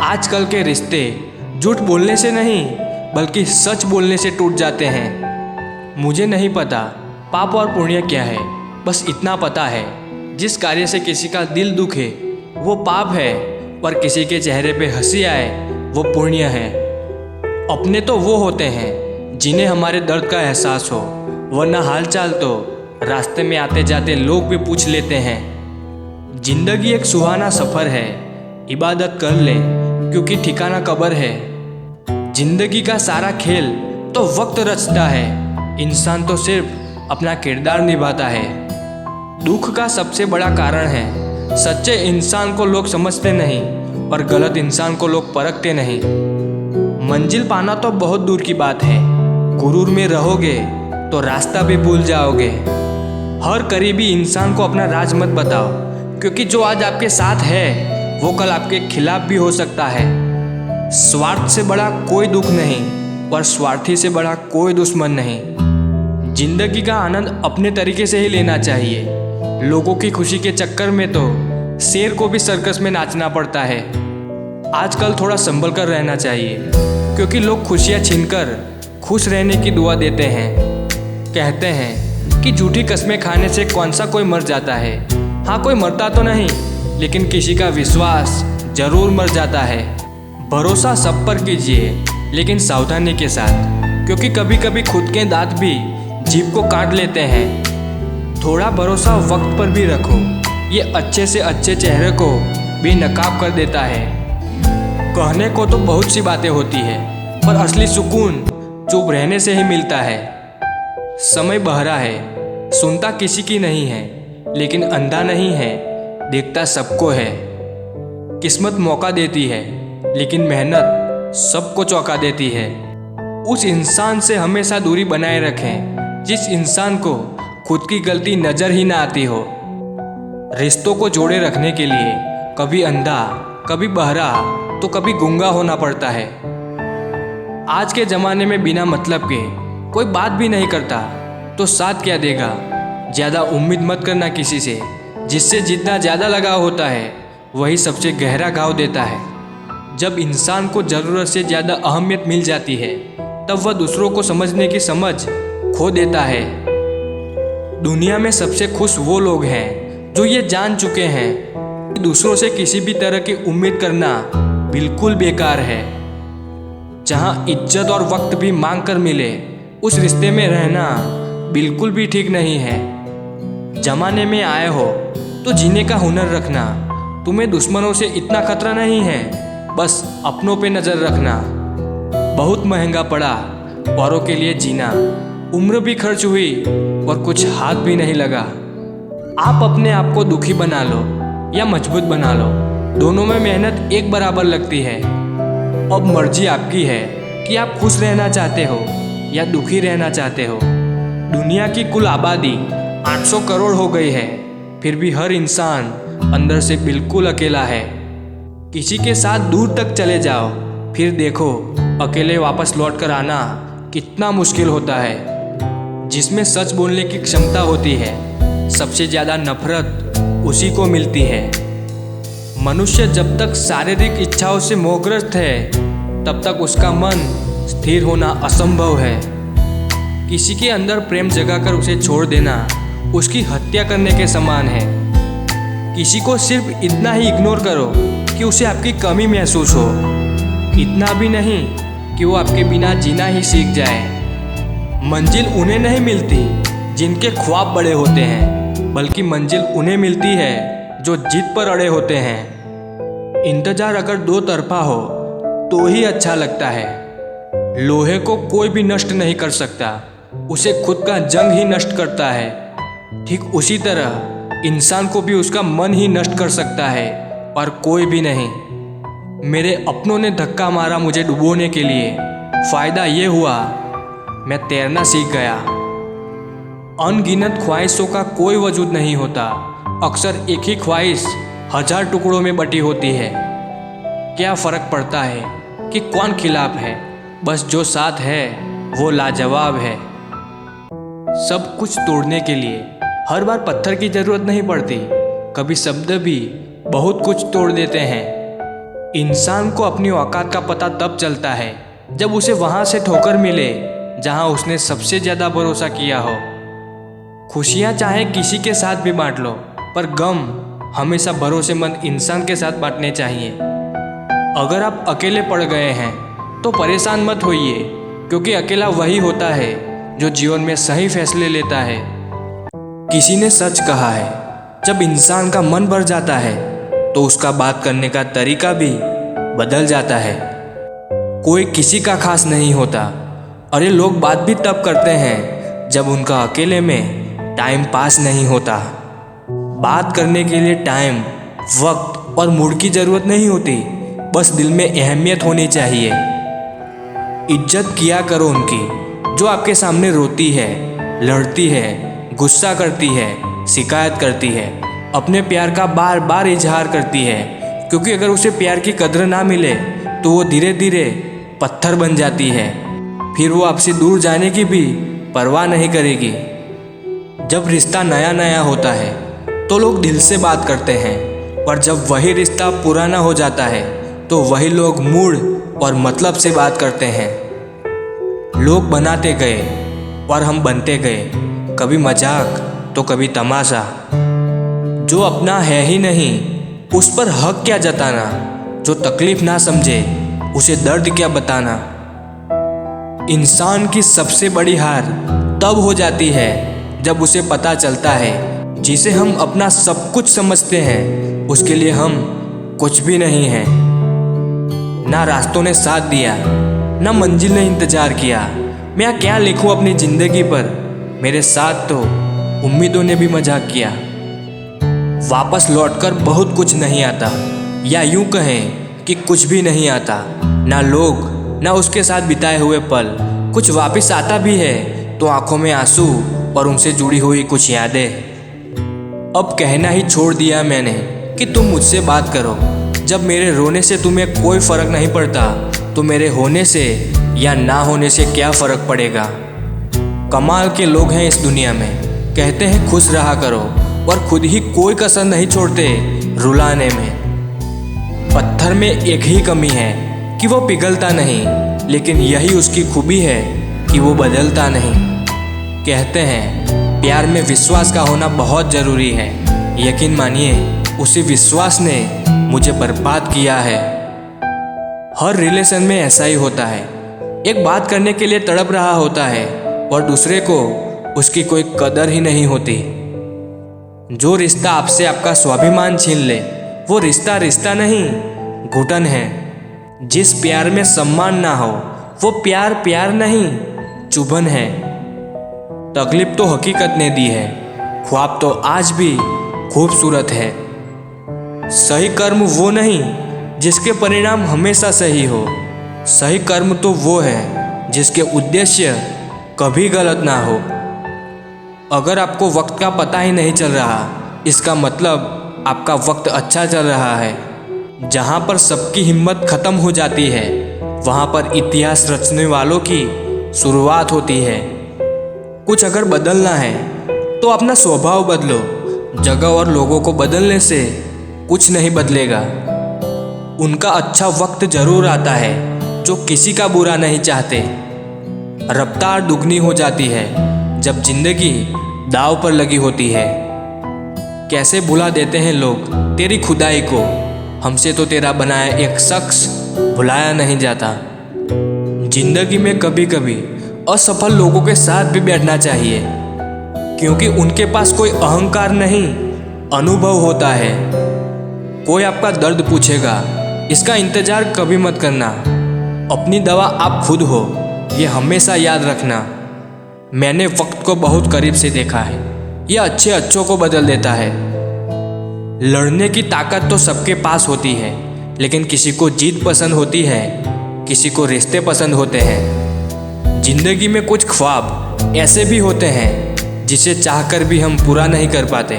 आजकल के रिश्ते झूठ बोलने से नहीं बल्कि सच बोलने से टूट जाते हैं। मुझे नहीं पता पाप और पुण्य क्या है, बस इतना पता है जिस कार्य से किसी का दिल दुखे वो पाप है, पर किसी के चेहरे पे हंसी आए वो पुण्य है। अपने तो वो होते हैं जिन्हें हमारे दर्द का एहसास हो, वरना हालचाल तो रास्ते में आते जाते लोग भी पूछ लेते हैं। जिंदगी एक सुहाना सफ़र है, इबादत कर ले क्योंकि ठिकाना कब्र है। जिंदगी का सारा खेल तो वक्त रचता है, इंसान तो सिर्फ अपना किरदार निभाता है। दुख का सबसे बड़ा कारण है सच्चे इंसान को लोग समझते नहीं और गलत इंसान को लोग परखते नहीं। मंजिल पाना तो बहुत दूर की बात है, गुरूर में रहोगे तो रास्ता भी भूल जाओगे। हर करीबी इंसान को अपना राज मत बताओ, क्योंकि जो आज आपके साथ है वो कल आपके खिलाफ भी हो सकता है। स्वार्थ से बड़ा कोई दुख नहीं, पर स्वार्थी से बड़ा कोई दुश्मन नहीं। जिंदगी का आनंद अपने तरीके से ही लेना चाहिए। लोगों की खुशी के चक्कर में तो शेर को भी सर्कस में नाचना पड़ता है। आजकल थोड़ा संभल कर रहना चाहिए, क्योंकि लोग खुशियाँ छीनकर खुश रहने की दुआ देते हैं। कहते हैं कि झूठी कस्में खाने से कौन सा कोई मर जाता है। हाँ, कोई मरता तो नहीं, लेकिन किसी का विश्वास जरूर मर जाता है। भरोसा सब पर कीजिए, लेकिन सावधानी के साथ, क्योंकि कभी कभी खुद के दांत भी जीभ को काट लेते हैं। थोड़ा भरोसा वक्त पर भी रखो, ये अच्छे से अच्छे चेहरे को भी नकाब कर देता है। कहने को तो बहुत सी बातें होती है, पर असली सुकून चुप रहने से ही मिलता है। समय बहरा है, सुनता किसी की नहीं है, लेकिन अंधा नहीं है, देखता सबको है। किस्मत मौका देती है, लेकिन मेहनत सबको चौंका देती है। उस इंसान से हमेशा दूरी बनाए रखें जिस इंसान को खुद की गलती नजर ही ना आती हो। रिश्तों को जोड़े रखने के लिए कभी अंधा, कभी बहरा, तो कभी गूंगा होना पड़ता है। आज के ज़माने में बिना मतलब के कोई बात भी नहीं करता तो साथ क्या देगा। ज़्यादा उम्मीद मत करना किसी से, जिससे जितना ज़्यादा लगाव होता है वही सबसे गहरा घाव देता है। जब इंसान को ज़रूरत से ज़्यादा अहमियत मिल जाती है, तब वह दूसरों को समझने की समझ खो देता है। दुनिया में सबसे खुश वो लोग हैं जो ये जान चुके हैं कि दूसरों से किसी भी तरह की उम्मीद करना बिल्कुल बेकार है। जहाँ इज्जत और वक्त भी मांग कर मिले, उस रिश्ते में रहना बिल्कुल भी ठीक नहीं है। जमाने में आए हो तो जीने का हुनर रखना। तुम्हें दुश्मनों से इतना खतरा नहीं है, बस अपनों पे नज़र रखना। बहुत महंगा पड़ा औरों के लिए जीना, उम्र भी खर्च हुई और कुछ हाथ भी नहीं लगा। आप अपने आप को दुखी बना लो या मजबूत बना लो, दोनों में मेहनत एक बराबर लगती है। अब मर्जी आपकी है कि आप खुश रहना चाहते हो या दुखी रहना चाहते हो। दुनिया की कुल आबादी 800 करोड़ हो गई है, फिर भी हर इंसान अंदर से बिल्कुल अकेला है। किसी के साथ दूर तक चले जाओ, फिर देखो अकेले वापस लौट कर आना कितना मुश्किल होता है। जिसमें सच बोलने की क्षमता होती है, सबसे ज़्यादा नफरत उसी को मिलती है। मनुष्य जब तक शारीरिक इच्छाओं से मोहग्रस्त है, तब तक उसका मन स्थिर होना असंभव है। किसी के अंदर प्रेम जगाकर उसे छोड़ देना उसकी हत्या करने के समान है। किसी को सिर्फ इतना ही इग्नोर करो कि उसे आपकी कमी महसूस हो, इतना भी नहीं कि वो आपके बिना जीना ही सीख जाए। मंजिल उन्हें नहीं मिलती जिनके ख्वाब बड़े होते हैं, बल्कि मंजिल उन्हें मिलती है जो जिद पर अड़े होते हैं। इंतजार अगर दो तरफा हो तो ही अच्छा लगता है। लोहे को कोई भी नष्ट नहीं कर सकता, उसे खुद का जंग ही नष्ट करता है। ठीक उसी तरह इंसान को भी उसका मन ही नष्ट कर सकता है, और कोई भी नहीं। मेरे अपनों ने धक्का मारा मुझे डुबोने के लिए, फ़ायदा ये हुआ मैं तैरना सीख गया। अनगिनत ख्वाहिशों का कोई वजूद नहीं होता, अक्सर एक ही ख्वाहिश 1000 टुकड़ों में बटी होती है। क्या फ़र्क पड़ता है कि कौन खिलाफ है, बस जो साथ है वो लाजवाब है। सब कुछ तोड़ने के लिए हर बार पत्थर की ज़रूरत नहीं पड़ती, कभी शब्द भी बहुत कुछ तोड़ देते हैं। इंसान को अपनी औकात का पता तब चलता है जब उसे वहाँ से ठोकर मिले जहाँ उसने सबसे ज़्यादा भरोसा किया हो। खुशियाँ चाहे किसी के साथ भी बांट लो, पर गम हमेशा भरोसेमंद इंसान के साथ बांटने चाहिए। अगर आप अकेले पड़ गए हैं तो परेशान मत होइए, क्योंकि अकेला वही होता है जो जीवन में सही फैसले लेता है। किसी ने सच कहा है, जब इंसान का मन भर जाता है तो उसका बात करने का तरीका भी बदल जाता है। कोई किसी का खास नहीं होता, और ये लोग बात भी तब करते हैं जब उनका अकेले में टाइम पास नहीं होता। बात करने के लिए टाइम, वक्त और मूड की ज़रूरत नहीं होती, बस दिल में अहमियत होनी चाहिए। इज्जत किया करो उनकी जो आपके सामने रोती है, लड़ती है, गुस्सा करती है, शिकायत करती है, अपने प्यार का बार बार इजहार करती है, क्योंकि अगर उसे प्यार की कदर ना मिले तो वो धीरे धीरे पत्थर बन जाती है। फिर वो आपसे दूर जाने की भी परवाह नहीं करेगी। जब रिश्ता नया नया होता है तो लोग दिल से बात करते हैं, पर जब वही रिश्ता पुराना हो जाता है तो वही लोग मूड और मतलब से बात करते हैं। लोग बनाते गए और हम बनते गए, कभी मजाक तो कभी तमाशा। जो अपना है ही नहीं उस पर हक क्या जताना, जो तकलीफ ना समझे उसे दर्द क्या बताना। इंसान की सबसे बड़ी हार तब हो जाती है जब उसे पता चलता है जिसे हम अपना सब कुछ समझते हैं उसके लिए हम कुछ भी नहीं हैं। ना रास्तों ने साथ दिया, ना मंजिल ने इंतजार किया। मैं क्या लिखूं अपनी जिंदगी पर, मेरे साथ तो उम्मीदों ने भी मजाक किया। वापस लौटकर बहुत कुछ नहीं आता, या यूं कहें कि कुछ भी नहीं आता। ना लोग, ना उसके साथ बिताए हुए पल। कुछ वापस आता भी है तो आंखों में आंसू और उनसे जुड़ी हुई कुछ यादें। अब कहना ही छोड़ दिया मैंने कि तुम मुझसे बात करो। जब मेरे रोने से तुम्हें कोई फर्क नहीं पड़ता तो मेरे होने से या ना होने से क्या फ़र्क पड़ेगा। कमाल के लोग हैं इस दुनिया में, कहते हैं खुश रहा करो और खुद ही कोई कसर नहीं छोड़ते रुलाने में। पत्थर में एक ही कमी है कि वो पिघलता नहीं, लेकिन यही उसकी खूबी है कि वो बदलता नहीं। कहते हैं प्यार में विश्वास का होना बहुत ज़रूरी है। यकीन मानिए उसी विश्वास ने मुझे बर्बाद किया है। हर रिलेशन में ऐसा ही होता है, एक बात करने के लिए तड़प रहा होता है और दूसरे को उसकी कोई कदर ही नहीं होती। जो रिश्ता आपसे आपका स्वाभिमान छीन ले वो रिश्ता रिश्ता नहीं, घुटन है। जिस प्यार में सम्मान ना हो वो प्यार प्यार नहीं, चुभन है। तकलीफ तो हकीकत ने दी है, ख्वाब तो आज भी खूबसूरत है। सही कर्म वो नहीं जिसके परिणाम हमेशा सही हो, सही कर्म तो वो है जिसके उद्देश्य कभी गलत ना हो। अगर आपको वक्त का पता ही नहीं चल रहा, इसका मतलब आपका वक्त अच्छा चल रहा है। जहाँ पर सबकी हिम्मत खत्म हो जाती है वहाँ पर इतिहास रचने वालों की शुरुआत होती है। कुछ अगर बदलना है तो अपना स्वभाव बदलो, जगह और लोगों को बदलने से कुछ नहीं बदलेगा। उनका अच्छा वक्त जरूर आता है जो किसी का बुरा नहीं चाहते। रफ्तार दुगनी हो जाती है जब जिंदगी दाव पर लगी होती है। कैसे भुला देते हैं लोग तेरी खुदाई को, हमसे तो तेरा बनाया एक शख्स भुलाया नहीं जाता। जिंदगी में कभी कभी असफल लोगों के साथ भी बैठना चाहिए, क्योंकि उनके पास कोई अहंकार नहीं, अनुभव होता है। कोई आपका दर्द पूछेगा, इसका इंतजार कभी मत करना। अपनी दवा आप खुद हो, ये हमेशा याद रखना। मैंने वक्त को बहुत करीब से देखा है, यह अच्छे अच्छों को बदल देता है। लड़ने की ताकत तो सबके पास होती है, लेकिन किसी को जीत पसंद होती है, किसी को रिश्ते पसंद होते हैं। जिंदगी में कुछ ख्वाब ऐसे भी होते हैं जिसे चाहकर भी हम पूरा नहीं कर पाते।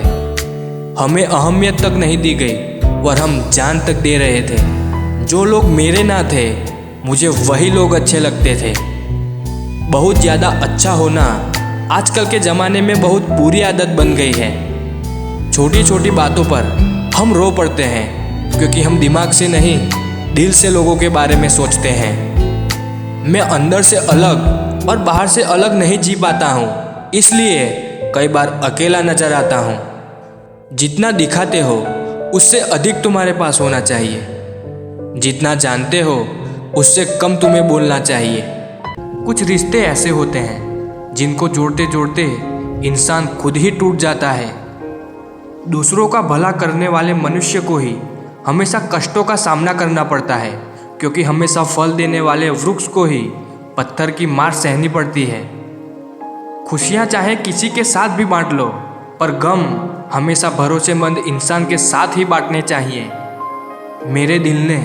हमें अहमियत तक नहीं दी गई और हम जान तक दे रहे थे। जो लोग मेरे ना थे मुझे वही लोग अच्छे लगते थे। बहुत ज़्यादा अच्छा होना आजकल के ज़माने में बहुत बुरी आदत बन गई है। छोटी छोटी बातों पर हम रो पड़ते हैं, क्योंकि हम दिमाग से नहीं दिल से लोगों के बारे में सोचते हैं। मैं अंदर से अलग और बाहर से अलग नहीं जी पाता हूँ, इसलिए कई बार अकेला नजर आता हूँ। जितना दिखाते हो उससे अधिक तुम्हारे पास होना चाहिए। जितना जानते हो उससे कम तुम्हें बोलना चाहिए। कुछ रिश्ते ऐसे होते हैं जिनको जोड़ते जोड़ते इंसान खुद ही टूट जाता है। दूसरों का भला करने वाले मनुष्य को ही हमेशा कष्टों का सामना करना पड़ता है, क्योंकि हमेशा फल देने वाले वृक्ष को ही पत्थर की मार सहनी पड़ती है। खुशियाँ चाहे किसी के साथ भी बांट लो, पर गम हमेशा भरोसेमंद इंसान के साथ ही बांटने चाहिए। मेरे दिल ने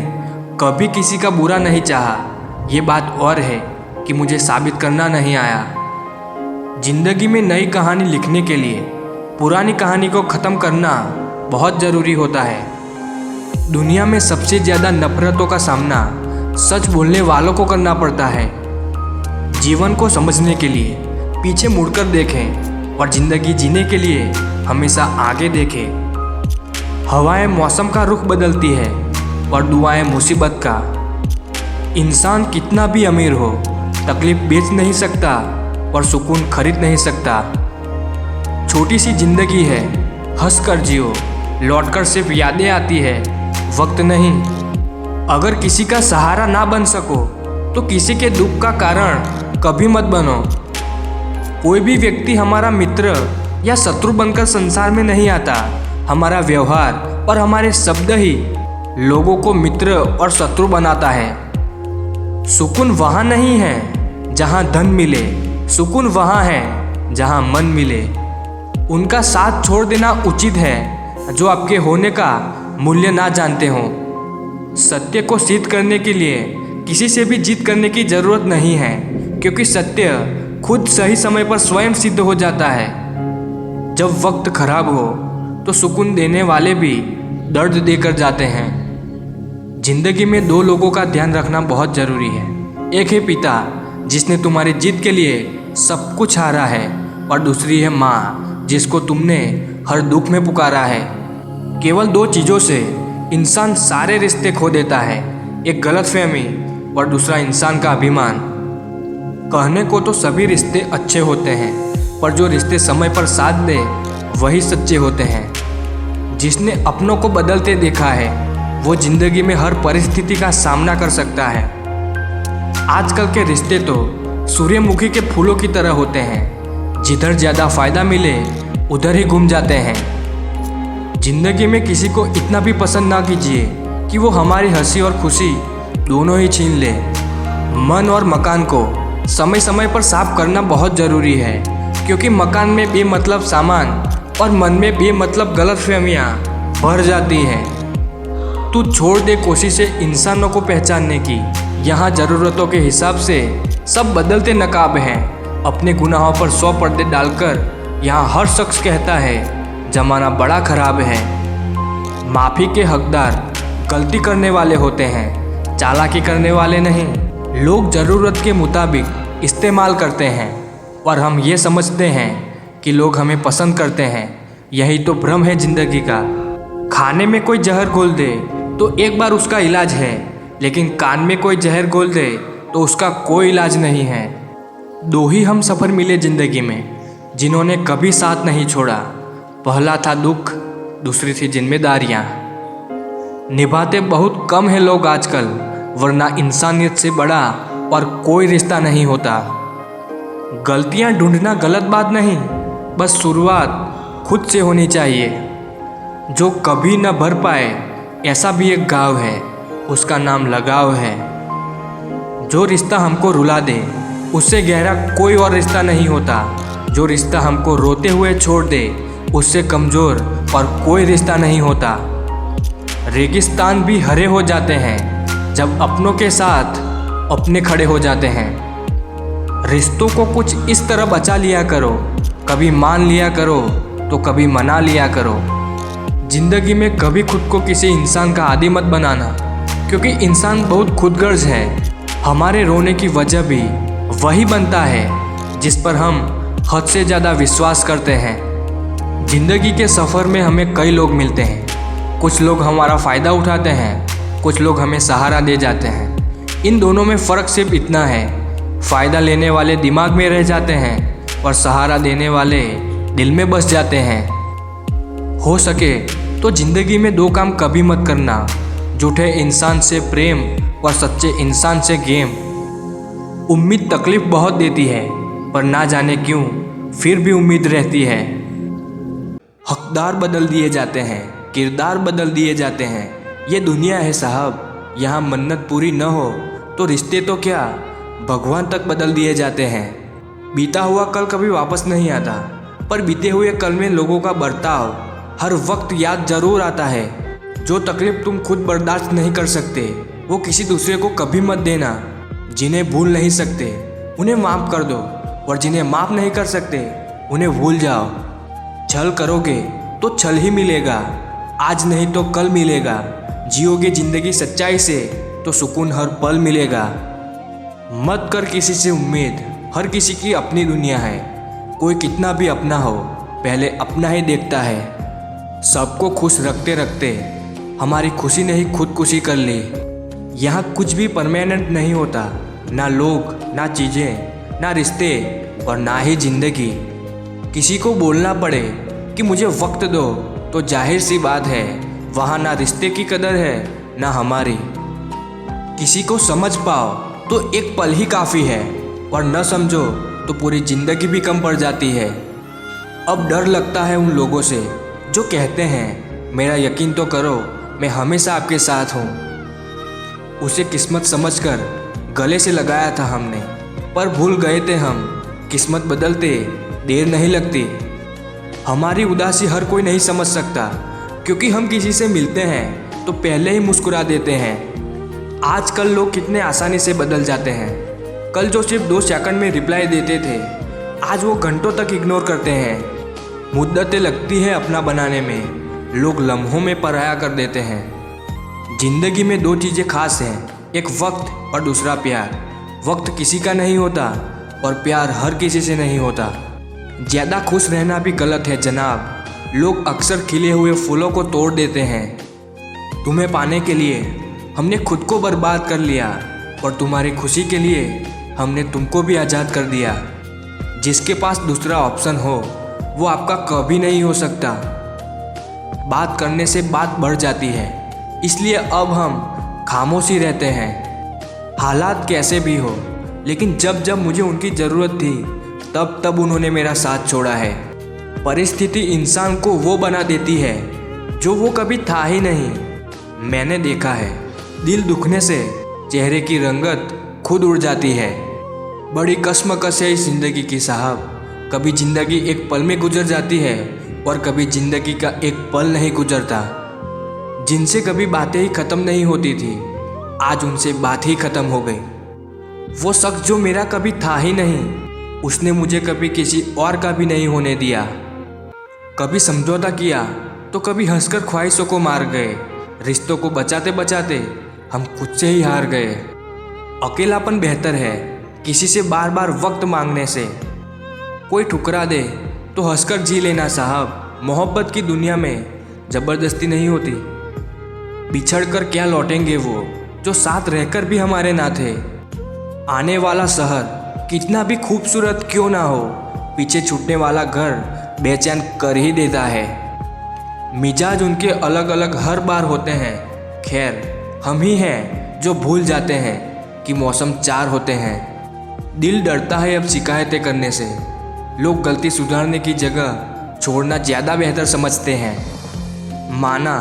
कभी किसी का बुरा नहीं चाहा, ये बात और है कि मुझे साबित करना नहीं आया। जिंदगी में नई कहानी लिखने के लिए पुरानी कहानी को ख़त्म करना बहुत ज़रूरी होता है। दुनिया में सबसे ज़्यादा नफरतों का सामना सच बोलने वालों को करना पड़ता है। जीवन को समझने के लिए पीछे मुड़कर देखें और ज़िंदगी जीने के लिए हमेशा आगे देखें। हवाएं मौसम का रुख बदलती है और दुआएं मुसीबत का। इंसान कितना भी अमीर हो, तकलीफ बेच नहीं सकता और सुकून खरीद नहीं सकता। छोटी सी जिंदगी है, हंस कर जियो, लौट कर सिर्फ यादें आती है, वक्त नहीं। अगर किसी का सहारा ना बन सको तो किसी के दुख का कारण कभी मत बनो। कोई भी व्यक्ति हमारा मित्र या शत्रु बनकर संसार में नहीं आता। हमारा व्यवहार और हमारे शब्द ही लोगों को मित्र और शत्रु बनाता है। सुकून वहाँ नहीं है जहाँ धन मिले, सुकून वहाँ है जहाँ मन मिले। उनका साथ छोड़ देना उचित है जो आपके होने का मूल्य ना जानते हो। सत्य को सिद्ध करने के लिए किसी से भी जीत करने की ज़रूरत नहीं है, क्योंकि सत्य खुद सही समय पर स्वयं सिद्ध हो जाता है। जब वक्त खराब हो तो सुकून देने वाले भी दर्द देकर जाते हैं। जिंदगी में दो लोगों का ध्यान रखना बहुत ज़रूरी है। एक है पिता जिसने तुम्हारी जीत के लिए सब कुछ हारा है, और दूसरी है माँ जिसको तुमने हर दुख में पुकारा है। केवल दो चीज़ों से इंसान सारे रिश्ते खो देता है, एक गलतफहमी और दूसरा इंसान का अभिमान। कहने को तो सभी रिश्ते अच्छे होते हैं, पर जो रिश्ते समय पर साथ दे वही सच्चे होते हैं। जिसने अपनों को बदलते देखा है वो जिंदगी में हर परिस्थिति का सामना कर सकता है। आजकल के रिश्ते तो सूर्यमुखी के फूलों की तरह होते हैं, जिधर ज़्यादा फायदा मिले उधर ही घूम जाते हैं। जिंदगी में किसी को इतना भी पसंद ना कीजिए कि वो हमारी हंसी और खुशी दोनों ही छीन ले। मन और मकान को समय समय पर साफ करना बहुत ज़रूरी है, क्योंकि मकान में बेमतलब सामान और मन में बेमतलब गलतफहमियाँ भर जाती हैं। तू छोड़ दे कोशिशें इंसानों को पहचानने की। यहाँ ज़रूरतों के हिसाब से सब बदलते नकाब हैं। अपने गुनाहों पर 100 पर्दे डालकर यहाँ हर शख्स कहता है ज़माना बड़ा ख़राब है। माफ़ी के हकदार गलती करने वाले होते हैं, चालाकी करने वाले नहीं। लोग ज़रूरत के मुताबिक इस्तेमाल करते हैं और हम ये समझते हैं कि लोग हमें पसंद करते हैं। यही तो भ्रम है ज़िंदगी का। खाने में कोई जहर घोल दे तो एक बार उसका इलाज है, लेकिन कान में कोई जहर घोल दे तो उसका कोई इलाज नहीं है। दो ही हम सफ़र मिले ज़िंदगी में जिन्होंने कभी साथ नहीं छोड़ा। पहला था दुख, दूसरी थी जिम्मेदारियाँ। निभाते बहुत कम हैं लोग आजकल, वरना इंसानियत से बड़ा और कोई रिश्ता नहीं होता। गलतियाँ ढूंढना गलत बात नहीं, बस शुरुआत खुद से होनी चाहिए। जो कभी न भर पाए ऐसा भी एक गाँव है, उसका नाम लगाव है। जो रिश्ता हमको रुला दे उससे गहरा कोई और रिश्ता नहीं होता। जो रिश्ता हमको रोते हुए छोड़ दे उससे कमज़ोर और कोई रिश्ता नहीं होता। रेगिस्तान भी हरे हो जाते हैं जब अपनों के साथ अपने खड़े हो जाते हैं। रिश्तों को कुछ इस तरह बचा लिया करो, कभी मान लिया करो तो कभी मना लिया करो। जिंदगी में कभी खुद को किसी इंसान का आदी मत बनाना, क्योंकि इंसान बहुत खुदगर्ज है। हमारे रोने की वजह भी वही बनता है जिस पर हम हद से ज़्यादा विश्वास करते हैं। जिंदगी के सफ़र में हमें कई लोग मिलते हैं। कुछ लोग हमारा फ़ायदा उठाते हैं, कुछ लोग हमें सहारा दे जाते हैं। इन दोनों में फ़र्क सिर्फ इतना है, फ़ायदा लेने वाले दिमाग में रह जाते हैं और सहारा देने वाले दिल में बस जाते हैं। हो सके तो ज़िंदगी में दो काम कभी मत करना, झूठे इंसान से प्रेम और सच्चे इंसान से गेम। उम्मीद तकलीफ बहुत देती है, पर ना जाने क्यों फिर भी उम्मीद रहती है। हकदार बदल दिए जाते हैं, किरदार बदल दिए जाते हैं। ये दुनिया है साहब, यहाँ मन्नत पूरी न हो तो रिश्ते तो क्या भगवान तक बदल दिए जाते हैं। बीता हुआ कल कभी वापस नहीं आता, पर बीते हुए कल में लोगों का बर्ताव हर वक्त याद जरूर आता है। जो तकलीफ तुम खुद बर्दाश्त नहीं कर सकते वो किसी दूसरे को कभी मत देना। जिन्हें भूल नहीं सकते उन्हें माफ़ कर दो, और जिन्हें माफ़ नहीं कर सकते उन्हें भूल जाओ। छल करोगे तो छल ही मिलेगा, आज नहीं तो कल मिलेगा। जियोगे ज़िंदगी सच्चाई से तो सुकून हर पल मिलेगा। मत कर किसी से उम्मीद, हर किसी की अपनी दुनिया है। कोई कितना भी अपना हो पहले अपना ही देखता है। सबको खुश रखते रखते हमारी खुशी ने ही खुदकुशी कर ली। यहाँ कुछ भी परमानेंट नहीं होता, ना लोग, ना चीज़ें, ना रिश्ते और ना ही जिंदगी। किसी को बोलना पड़े कि मुझे वक्त दो तो जाहिर सी बात है वहाँ ना रिश्ते की कदर है ना हमारी। किसी को समझ पाओ तो एक पल ही काफ़ी है, और न समझो तो पूरी ज़िंदगी भी कम पड़ जाती है। अब डर लगता है उन लोगों से जो कहते हैं मेरा यकीन तो करो, मैं हमेशा आपके साथ हूँ। उसे किस्मत समझकर गले से लगाया था हमने, पर भूल गए थे हम, किस्मत बदलते देर नहीं लगती। हमारी उदासी हर कोई नहीं समझ सकता, क्योंकि हम किसी से मिलते हैं तो पहले ही मुस्कुरा देते हैं। आजकल लोग कितने आसानी से बदल जाते हैं। कल जो सिर्फ 2 सेकंड में रिप्लाई देते थे, आज वो घंटों तक इग्नोर करते हैं। मुद्दतें लगती है अपना बनाने में, लोग लम्हों में पराया कर देते हैं। जिंदगी में 2 चीज़ें खास हैं, एक वक्त और दूसरा प्यार। वक्त किसी का नहीं होता और प्यार हर किसी से नहीं होता। ज़्यादा खुश रहना भी गलत है जनाब, लोग अक्सर खिले हुए फूलों को तोड़ देते हैं। तुम्हें पाने के लिए हमने खुद को बर्बाद कर लिया, और तुम्हारी खुशी के लिए हमने तुमको भी आज़ाद कर दिया। जिसके पास दूसरा ऑप्शन हो वो आपका कभी नहीं हो सकता। बात करने से बात बढ़ जाती है, इसलिए अब हम खामोशी रहते हैं। हालात कैसे भी हो, लेकिन जब जब मुझे उनकी ज़रूरत थी तब तब उन्होंने मेरा साथ छोड़ा है। परिस्थिति इंसान को वो बना देती है जो वो कभी था ही नहीं। मैंने देखा है, दिल दुखने से चेहरे की रंगत खुद उड़ जाती है। बड़ी कश्मकश है इस ज़िंदगी की साहब। कभी ज़िंदगी एक पल में गुजर जाती है और कभी ज़िंदगी का एक पल नहीं गुजरता। जिनसे कभी बातें ही ख़त्म नहीं होती थी, आज उनसे बात ही ख़त्म हो गई। वो शख्स जो मेरा कभी था ही नहीं, उसने मुझे कभी किसी और का भी नहीं होने दिया। कभी समझौता किया तो कभी हंसकर ख्वाहिशों को मार गए। रिश्तों को बचाते बचाते हम खुद से ही हार गए। अकेलापन बेहतर है किसी से बार बार वक्त मांगने से। कोई ठुकरा दे तो हंसकर जी लेना साहब। मोहब्बत की दुनिया में ज़बरदस्ती नहीं होती। बिछड़ कर क्या लौटेंगे वो जो साथ रहकर भी हमारे ना थे। आने वाला शहर कितना भी खूबसूरत क्यों ना हो, पीछे छूटने वाला घर बेचैन कर ही देता है। मिजाज उनके अलग अलग हर बार होते हैं, खैर हम ही हैं जो भूल जाते हैं कि मौसम 4 होते हैं। दिल डरता है अब शिकायतें करने से। लोग गलती सुधारने की जगह छोड़ना ज़्यादा बेहतर समझते हैं। माना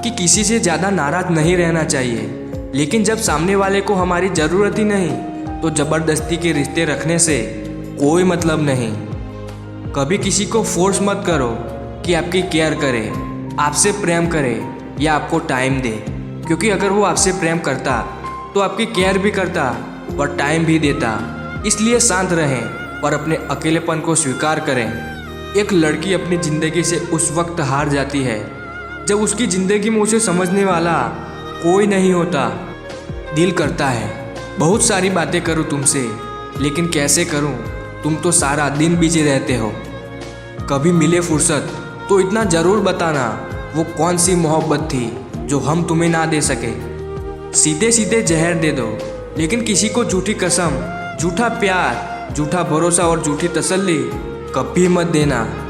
कि किसी से ज़्यादा नाराज़ नहीं रहना चाहिए, लेकिन जब सामने वाले को हमारी ज़रूरत ही नहीं तो ज़बरदस्ती के रिश्ते रखने से कोई मतलब नहीं। कभी किसी को फोर्स मत करो कि आपकी केयर करे, आपसे प्रेम करे या आपको टाइम दे, क्योंकि अगर वो आपसे प्रेम करता तो आपकी केयर भी करता और टाइम भी देता। इसलिए शांत रहें और अपने अकेलेपन को स्वीकार करें। एक लड़की अपनी ज़िंदगी से उस वक्त हार जाती है जब उसकी ज़िंदगी में उसे समझने वाला कोई नहीं होता। दिल करता है बहुत सारी बातें करूं तुमसे, लेकिन कैसे करूं, तुम तो सारा दिन बिजी रहते हो। कभी मिले फुर्सत तो इतना ज़रूर बताना वो कौन सी मोहब्बत थी जो हम तुम्हें ना दे सके। सीधे सीधे जहर दे दो, लेकिन किसी को झूठी कसम, झूठा प्यार, झूठा भरोसा और झूठी तसल्ली कभी मत देना।